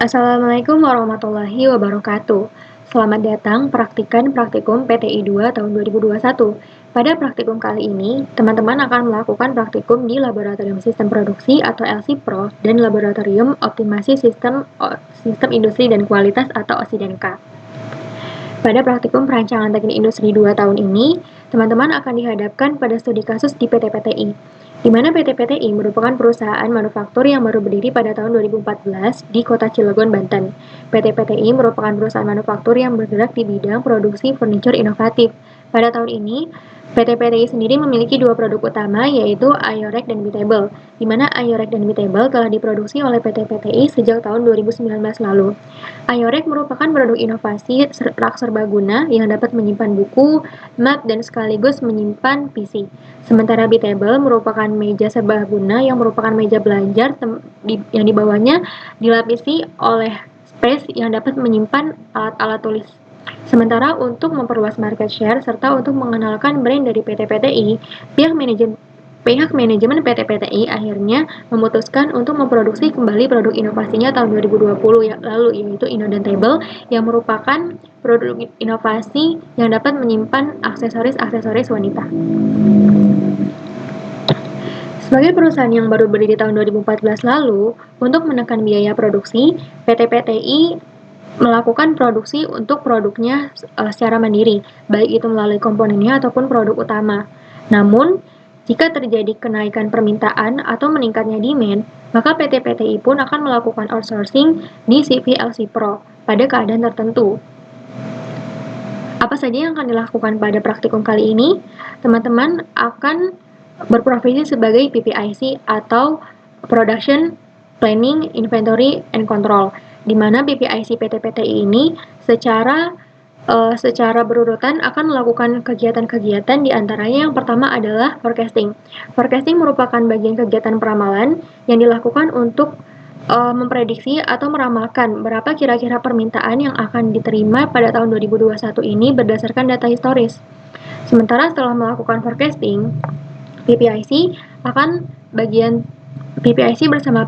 Assalamualaikum warahmatullahi wabarakatuh. Selamat datang praktikum PTI 2 tahun 2021. Pada praktikum kali ini, teman-teman akan melakukan praktikum di Laboratorium Sistem Produksi atau LC Pro dan Laboratorium Optimasi Sistem Industri dan Kualitas atau OSIDENK. Pada praktikum perancangan teknik industri 2 tahun ini, teman-teman akan dihadapkan pada studi kasus di PT PTI, di mana PT PTI merupakan perusahaan manufaktur yang baru berdiri pada tahun 2014 di Kota Cilegon, Banten. PT PTI merupakan perusahaan manufaktur yang bergerak di bidang produksi furniture inovatif. Pada tahun ini, PT PTI sendiri memiliki dua produk utama, yaitu Ayorek dan Bitable, di mana Ayorek dan Bitable telah diproduksi oleh PT PTI sejak tahun 2019 lalu. Ayorek merupakan produk inovasi rak serbaguna yang dapat menyimpan buku, map, dan sekaligus menyimpan PC. Sementara Bitable merupakan meja serbaguna yang merupakan meja belajar yang di bawahnya dilapisi oleh space yang dapat menyimpan alat-alat tulis. Sementara untuk memperluas market share serta untuk mengenalkan brand dari PT PTI, pihak manajemen PT PTI akhirnya memutuskan untuk memproduksi kembali produk inovasinya tahun 2020 lalu, yaitu Indodentable, yang merupakan produk inovasi yang dapat menyimpan aksesoris-aksesoris wanita. Sebagai perusahaan yang baru berdiri tahun 2014 lalu, untuk menekan biaya produksi, PT PTI melakukan produksi untuk produknya secara mandiri, baik itu melalui komponennya ataupun produk utama. Namun, jika terjadi kenaikan permintaan atau meningkatnya demand, maka PT PTI pun akan melakukan outsourcing di CVLC Pro pada keadaan tertentu. Apa saja yang akan dilakukan pada praktikum kali ini? Teman-teman akan berprofesi sebagai PPIC atau Production Planning, Inventory, and Control, di mana PPIC PT PTI ini secara berurutan akan melakukan kegiatan-kegiatan, di antaranya yang pertama adalah forecasting. Forecasting merupakan bagian kegiatan peramalan yang dilakukan untuk memprediksi atau meramalkan berapa kira-kira permintaan yang akan diterima pada tahun 2021 ini berdasarkan data historis. Sementara setelah melakukan forecasting, PPIC bersama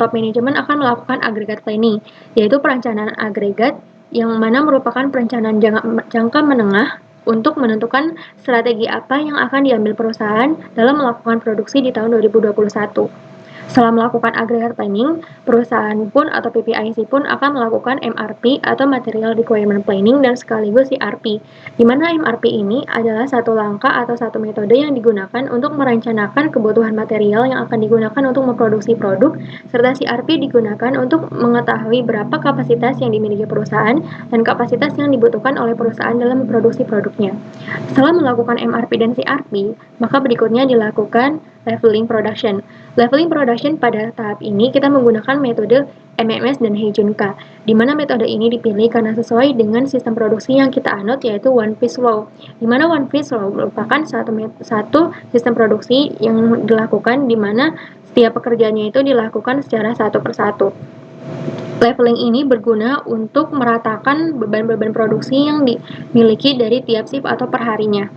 top management akan melakukan agregat planning, yaitu perencanaan agregat yang mana merupakan perencanaan jangka menengah untuk menentukan strategi apa yang akan diambil perusahaan dalam melakukan produksi di tahun 2021. Setelah melakukan agregat planning, perusahaan pun atau PPIC pun akan melakukan MRP atau Material Requirement Planning dan sekaligus CRP, di mana MRP ini adalah satu langkah atau satu metode yang digunakan untuk merencanakan kebutuhan material yang akan digunakan untuk memproduksi produk, serta CRP digunakan untuk mengetahui berapa kapasitas yang dimiliki perusahaan dan kapasitas yang dibutuhkan oleh perusahaan dalam memproduksi produknya. Setelah melakukan MRP dan CRP, maka berikutnya dilakukan leveling production. Leveling production pada tahap ini kita menggunakan metode MMS dan Heijunka, di mana metode ini dipilih karena sesuai dengan sistem produksi yang kita anut, yaitu One Piece Law, di mana One Piece Law merupakan satu sistem produksi yang dilakukan di mana setiap pekerjaannya itu dilakukan secara satu persatu. Leveling ini berguna untuk meratakan beban-beban produksi yang dimiliki dari tiap shift atau perharinya.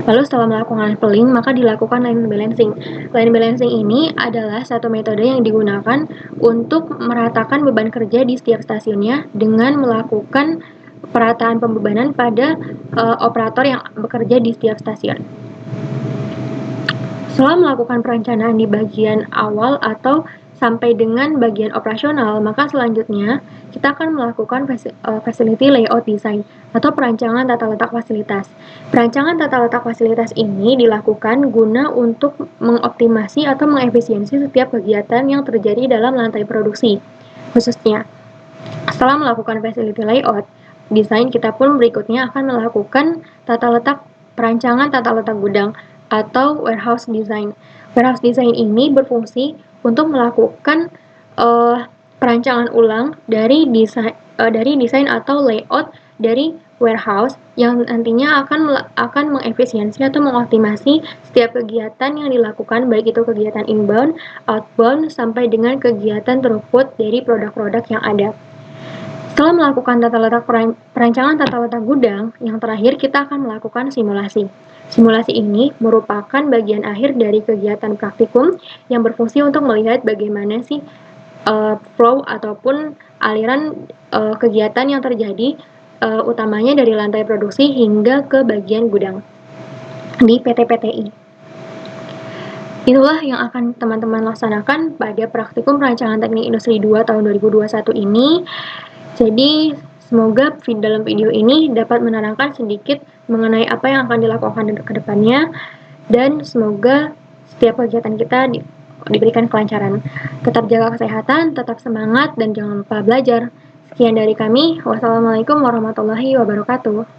Lalu setelah melakukan leveling, maka dilakukan line balancing. Line balancing ini adalah satu metode yang digunakan untuk meratakan beban kerja di setiap stasiunnya dengan melakukan perataan pembebanan pada operator yang bekerja di setiap stasiun. Setelah melakukan perencanaan di bagian awal atau sampai dengan bagian operasional, maka selanjutnya kita akan melakukan facility layout design atau perancangan tata letak fasilitas. Perancangan tata letak fasilitas ini dilakukan guna untuk mengoptimasi atau mengefisiensi setiap kegiatan yang terjadi dalam lantai produksi. Khususnya, setelah melakukan facility layout design, kita pun berikutnya akan melakukan perancangan tata letak gudang atau warehouse design. Warehouse design ini berfungsi untuk melakukan perancangan ulang dari desain atau layout dari warehouse yang nantinya akan mengefisiensi atau mengoptimasi setiap kegiatan yang dilakukan, baik itu kegiatan inbound, outbound, sampai dengan kegiatan throughput dari produk-produk yang ada. Setelah melakukan perancangan tata letak gudang, yang terakhir kita akan melakukan simulasi. Simulasi ini merupakan bagian akhir dari kegiatan praktikum yang berfungsi untuk melihat bagaimana sih flow ataupun aliran kegiatan yang terjadi utamanya dari lantai produksi hingga ke bagian gudang di PT PTI. Itulah yang akan teman-teman laksanakan pada praktikum perancangan teknik industri 2 tahun 2021 ini. Jadi, semoga dalam video ini dapat menerangkan sedikit mengenai apa yang akan dilakukan ke depannya, dan semoga setiap kegiatan kita diberikan kelancaran. Tetap jaga kesehatan, tetap semangat, dan jangan lupa belajar. Sekian dari kami. Wassalamualaikum warahmatullahi wabarakatuh.